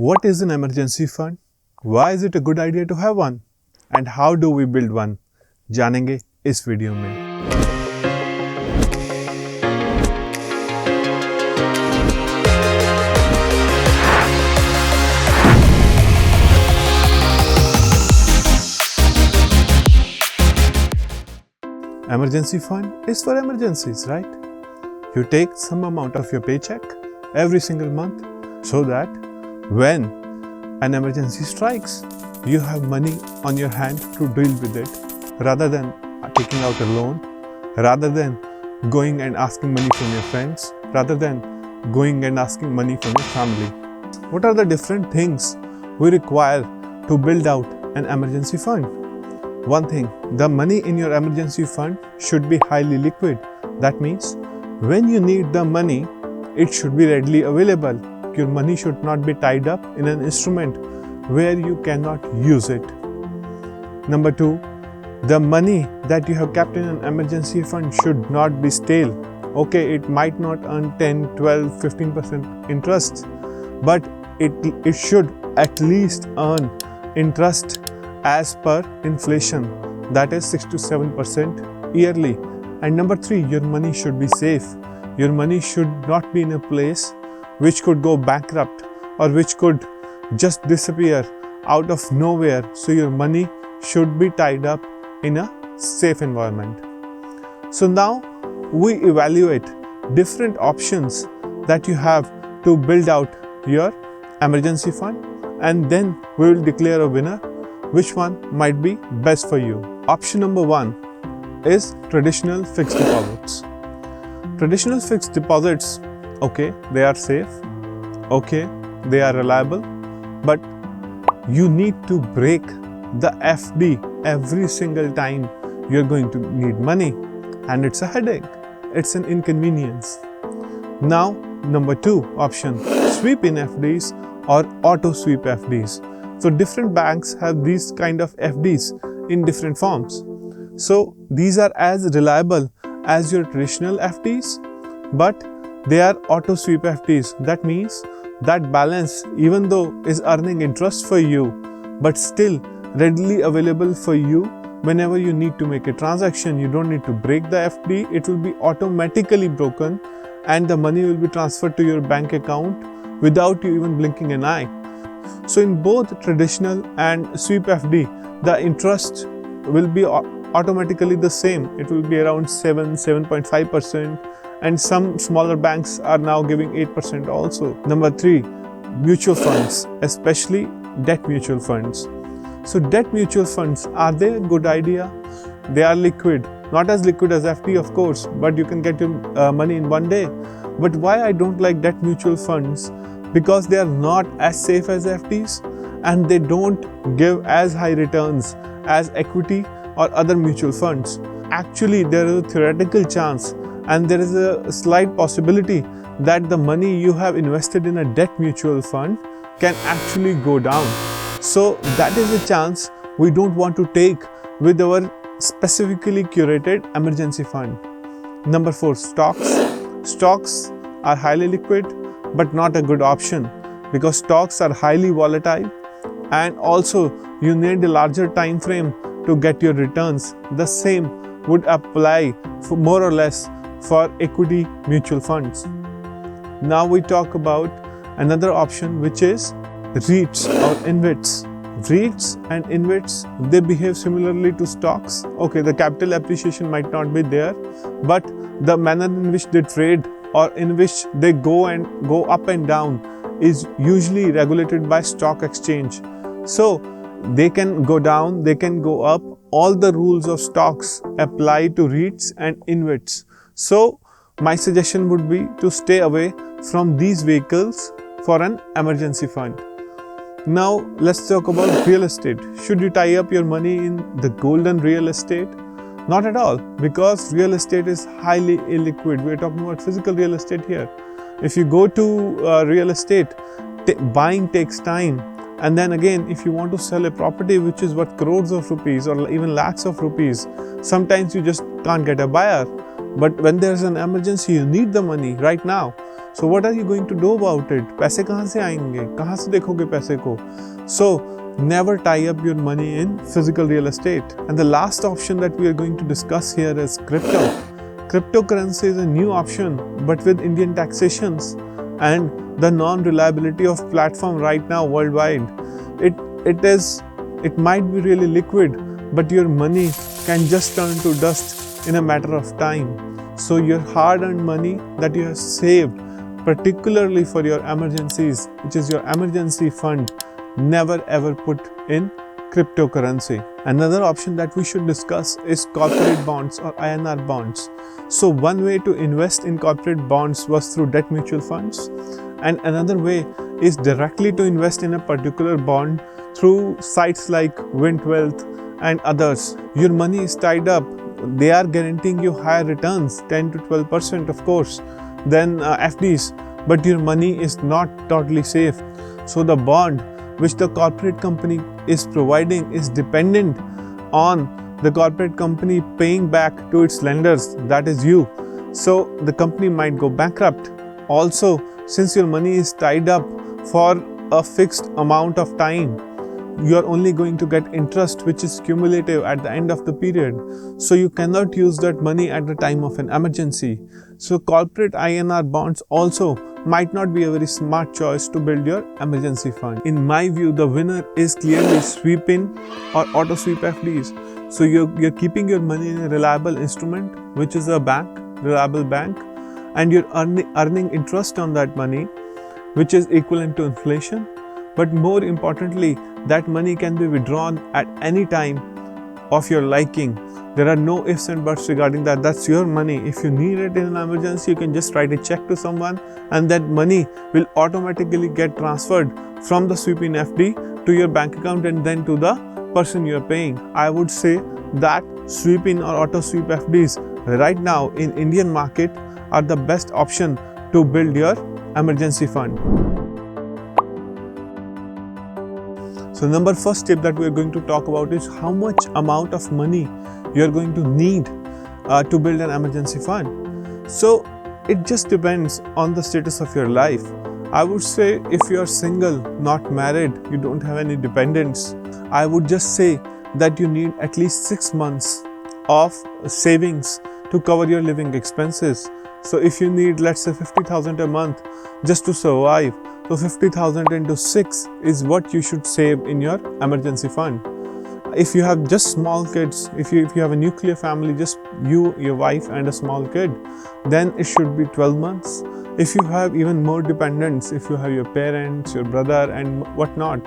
What is an emergency fund? Why is it a good idea to have one? And how do we build one? जानेंगे इस video में। Emergency fund is for emergencies, right? You take some amount of your paycheck every single month so that when an emergency strikes, you have money on your hand to deal with it, rather than taking out a loan, rather than going and asking money from your friends, rather than going and asking money from your family. What are the different things we require to build out an emergency fund? One thing, the money in your emergency fund should be highly liquid. That means when you need the money, it should be readily available. Your money should not be tied up in an instrument where you cannot use it. Number two, the money that you have kept in an emergency fund should not be stale. Okay, it might not earn 10, 12, 15% interest, but it should at least earn interest as per inflation, that is 6 to 7% yearly. And number three, your money should be safe. Your money should not be in a place which could go bankrupt or which could just disappear out of nowhere. So your money should be tied up in a safe environment. So now we evaluate different options that you have to build out your emergency fund, and then we will declare a winner, which one might be best for you. Option number one is traditional fixed deposits. Traditional fixed deposits, okay, they are safe, okay, they are reliable, but you need to break the FD every single time you're going to need money, and it's a headache, it's an inconvenience. Now, number two option, sweep in FDs or auto-sweep FDs. So different banks have these kind of FDs in different forms. So these are as reliable as your traditional FDs, but they are auto-sweep FDs. That means that balance, even though is earning interest for you, but still readily available for you whenever you need to make a transaction. You don't need to break the FD. It will be automatically broken and the money will be transferred to your bank account without you even blinking an eye. So in both traditional and sweep FD, the interest will be automatically the same. It will be around 7.5%, and some smaller banks are now giving 8% also. Number three, mutual funds, especially debt mutual funds. So debt mutual funds, are they a good idea? They are liquid, not as liquid as FD of course, but you can get your money in one day. But why I don't like debt mutual funds? Because they are not as safe as FDs and they don't give as high returns as equity or other mutual funds. Actually, there is a theoretical chance and there is a slight possibility that the money you have invested in a debt mutual fund can actually go down. So that is a chance we don't want to take with our specifically curated emergency fund. Number four, stocks. Stocks are highly liquid but not a good option because stocks are highly volatile and also you need a larger time frame to get your returns. The same would apply for more or less for equity mutual funds. Now we talk about another option, which is REITs or InvITs. REITs and InvITs, they behave similarly to stocks. Okay, the capital appreciation might not be there, but the manner in which they trade or in which they go up and down is usually regulated by stock exchange. So they can go down, they can go up. All the rules of stocks apply to REITs and InvITs. So my suggestion would be to stay away from these vehicles for an emergency fund. Now let's talk about real estate. Should you tie up your money in the golden real estate? Not at all, because real estate is highly illiquid. We're talking about physical real estate here. If you go to real estate, buying takes time. And then again, if you want to sell a property which is worth crores of rupees or even lakhs of rupees, sometimes you just can't get a buyer. But when there's an emergency, you need the money right now. So what are you going to do about it? पैसे कहाँ से आएंगे? कहाँ से देखोगे पैसे को? So never tie up your money in physical real estate. And the last option that we are going to discuss here is crypto. Cryptocurrency is a new option, but with Indian taxations and the non-reliability of platform right now worldwide, it might be really liquid, but your money can just turn to dust in a matter of time. So your hard-earned money that you have saved, particularly for your emergencies, which is your emergency fund, never ever put in cryptocurrency. Another option that we should discuss is corporate bonds or INR bonds. So one way to invest in corporate bonds was through debt mutual funds, and another way is directly to invest in a particular bond through sites like Wind Wealth and others. Your money is tied up. They are guaranteeing you higher returns, 10 to 12% of course, than FDs, but your money is not totally safe. So the bond which the corporate company is providing is dependent on the corporate company paying back to its lenders, that is you. So the company might go bankrupt. Also, since your money is tied up for a fixed amount of time, you are only going to get interest which is cumulative at the end of the period. So you cannot use that money at the time of an emergency. So corporate INR bonds also might not be a very smart choice to build your emergency fund. In my view, the winner is clearly sweep-in or auto-sweep FDs. So you're keeping your money in a reliable instrument, which is a bank, reliable bank, and you're earning interest on that money, which is equivalent to inflation. But more importantly, that money can be withdrawn at any time of your liking. There are no ifs and buts regarding that. That's your money. If you need it in an emergency, you can just write a check to someone and that money will automatically get transferred from the sweep-in FD to your bank account and then to the person you are paying. I would say that sweep-in or auto-sweep FDs right now in Indian market are the best option to build your emergency fund. So number first tip that we are going to talk about is how much amount of money you are going to need to build an emergency fund. So it just depends on the status of your life. I would say if you are single, not married, you don't have any dependents, I would just say that you need at least 6 months of savings to cover your living expenses. So if you need, let's say 50,000 a month just to survive, so 50,000 into 6 is what you should save in your emergency fund. If you have just small kids, if you have a nuclear family, just you, your wife and a small kid, then it should be 12 months. If you have even more dependents, if you have your parents, your brother and whatnot,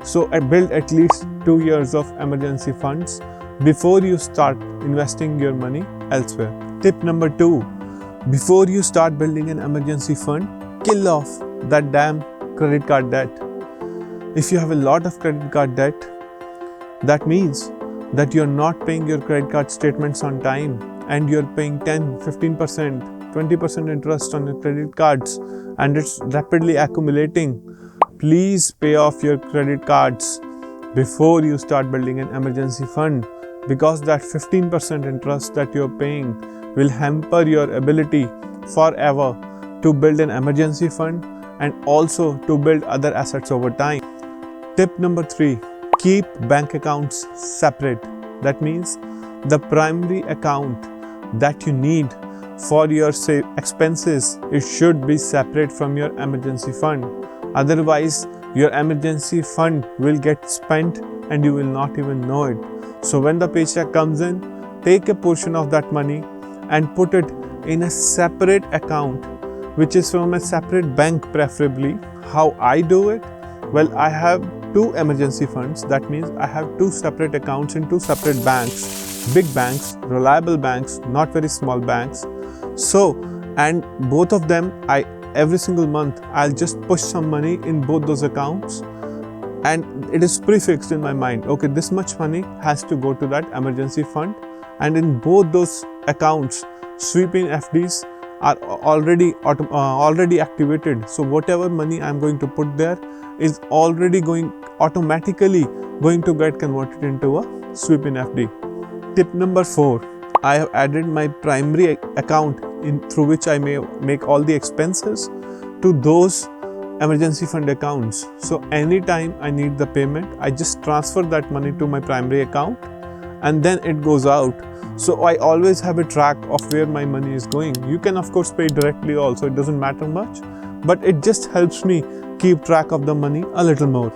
so build at least 2 years of emergency funds before you start investing your money elsewhere. Tip number 2, before you start building an emergency fund, kill off that damn credit card debt. If you have a lot of credit card debt, that means that you're not paying your credit card statements on time and you're paying 10, 15%, 20% interest on your credit cards and it's rapidly accumulating. Please pay off your credit cards before you start building an emergency fund, because that 15% interest that you're paying will hamper your ability forever to build an emergency fund and also to build other assets over time. Tip number 3, keep bank accounts separate. That means the primary account that you need for your expenses, it should be separate from your emergency fund. Otherwise, your emergency fund will get spent and you will not even know it. So when the paycheck comes in, take a portion of that money and put it in a separate account, which is from a separate bank preferably. How I do it? Well, I have 2 emergency funds. That means I have 2 separate accounts in 2 separate banks, big banks, reliable banks, not very small banks. So, and both of them, every single month, I'll just push some money in both those accounts and it is prefixed in my mind. Okay, this much money has to go to that emergency fund, and in both those accounts, sweep-in FDs are already activated. So whatever money I'm going to put there is already automatically going to get converted into a sweep-in FD. Tip number 4, I have added my primary account through which I may make all the expenses. to those emergency fund accounts. So anytime I need the payment, I just transfer that money to my primary account and then it goes out. So I always have a track of where my money is going. You can of course pay directly also, it doesn't matter much, but it just helps me keep track of the money a little more.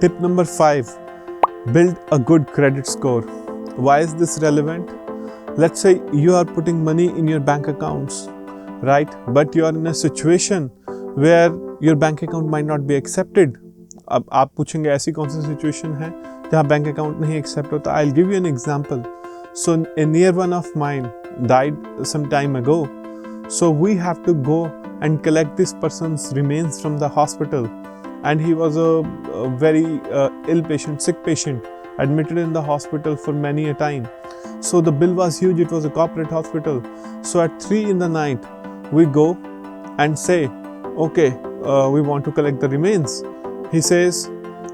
Tip number 5, build a good credit score. Why is this relevant? Let's say you are putting money in your bank accounts, right? But you are in a situation where your bank account might not be accepted. अब आप पूछेंगे ऐसी कौन सी situation है जहाँ bank account नहीं accept होता? I'll give you an example. So a near one of mine died some time ago. So we have to go and collect this person's remains from the hospital. And he was a very ill patient, sick patient, admitted in the hospital for many a time. So the bill was huge, it was a corporate hospital. So at 3 in the night, we go and say, okay, we want to collect the remains. He says,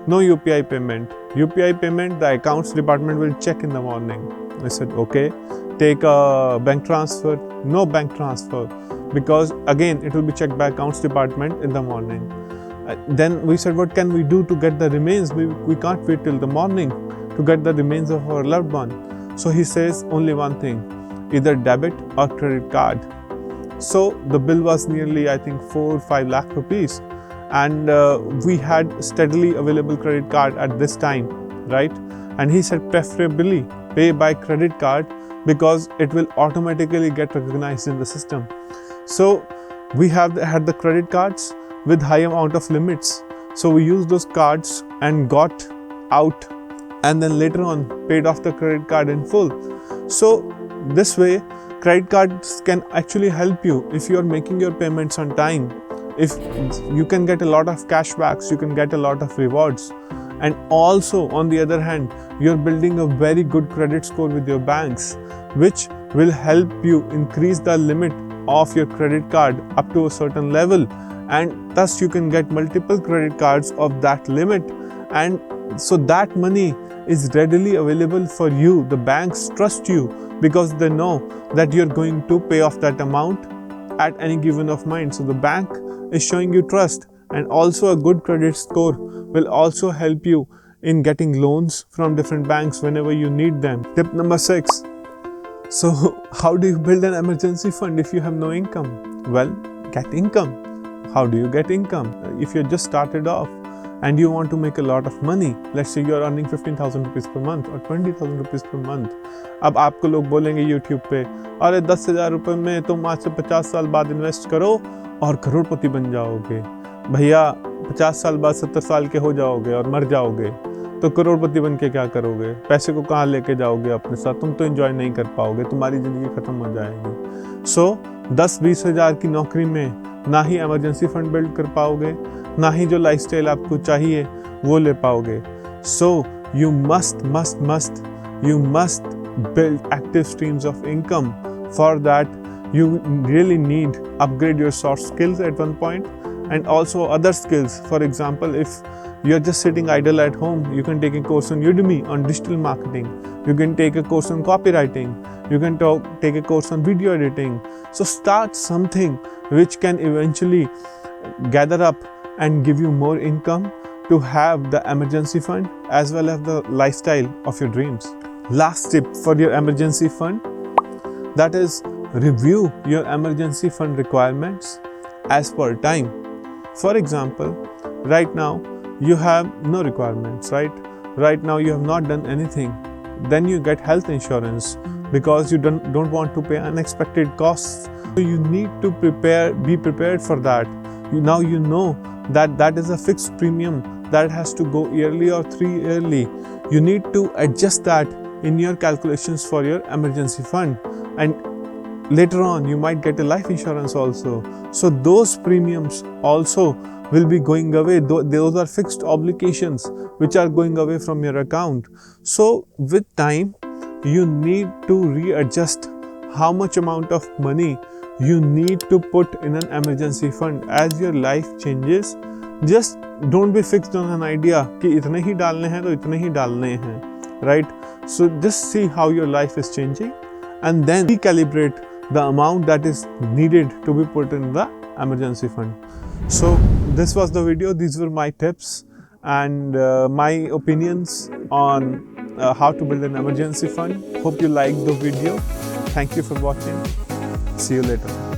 no UPI payment. UPI payment, the accounts department will check in the morning. I said, okay, take a bank transfer. No bank transfer, because again, it will be checked by accounts department in the morning. Then we said, what can we do to get the remains? We can't wait till the morning to get the remains of our loved one. So he says only one thing, either debit or credit card. So the bill was nearly, I think, 4 or 5 lakh rupees. And we had steadily available credit card at this time, right? And he said preferably pay by credit card because it will automatically get recognized in the system. So we had the credit cards with high amount of limits. So we used those cards and got out, and then later on paid off the credit card in full. So this way, credit cards can actually help you if you are making your payments on time. If you can get a lot of cashbacks, you can get a lot of rewards. And also on the other hand, you're building a very good credit score with your banks, which will help you increase the limit of your credit card up to a certain level. And thus you can get multiple credit cards of that limit. And so that money is readily available for you. The banks trust you because they know that you're going to pay off that amount at any given of mind. So the bank is showing you trust, and also a good credit score will also help you in getting loans from different banks whenever you need them. Tip number 6. So how do you build an emergency fund if you have no income? Well, get income. How do you get income? If you just started off and you want to make a lot of money, let's say you are earning 15,000 rupees per month or 20,000 rupees per month. अब आपको लोग बोलेंगे YouTube पे, अरे 10,000 रुपए में तुम आज से 50 साल बाद इन्वेस्ट करो और करोड़पति बन जाओगे। भैया 50 साल बाद 70 साल के हो जाओगे और मर जाओगे, तो करोड़पति बन के क्या करोगे? पैसे को कहाँ लेके जाओगे अपने साथ? तुम तो एंजॉय नहीं कर पाओगे, तुम्हारी ज़िंदगी ख़त्म हो जाएगी। सो 10-20 हज़ार की नौकरी में ना ही इमरजेंसी फंड बिल्ड कर पाओगे, ना ही जो लाइफस्टाइल आपको चाहिए वो ले पाओगे। So you must build active streams of income. For that, you really need upgrade your soft skills at one point, and also other skills. For example, if you're just sitting idle at home, you can take a course on Udemy on digital marketing. You can take a course on copywriting. You can take a course on video editing. So start something which can eventually gather up and give you more income to have the emergency fund as well as the lifestyle of your dreams. Last tip for your emergency fund, that is, review your emergency fund requirements as per time. For example, right now you have no requirements, right? Right now you have not done anything. Then you get health insurance because you don't want to pay unexpected costs. So you need to be prepared for that. Now you know that is a fixed premium that has to go yearly or 3 yearly. You need to adjust that in your calculations for your emergency fund, and later on you might get a life insurance also. So those premiums also will be going away. Those are fixed obligations which are going away from your account. So with time you need to readjust how much amount of money you need to put in an emergency fund as your life changes. Just don't be fixed on an idea कि इतने ही डालने हैं तो इतने ही डालने हैं, right? So just see how your life is changing and then recalibrate the amount that is needed to be put in the emergency fund. So this was the video. These were my tips and my opinions on how to build an emergency fund. Hope you liked the video. Thank you for watching. See you later.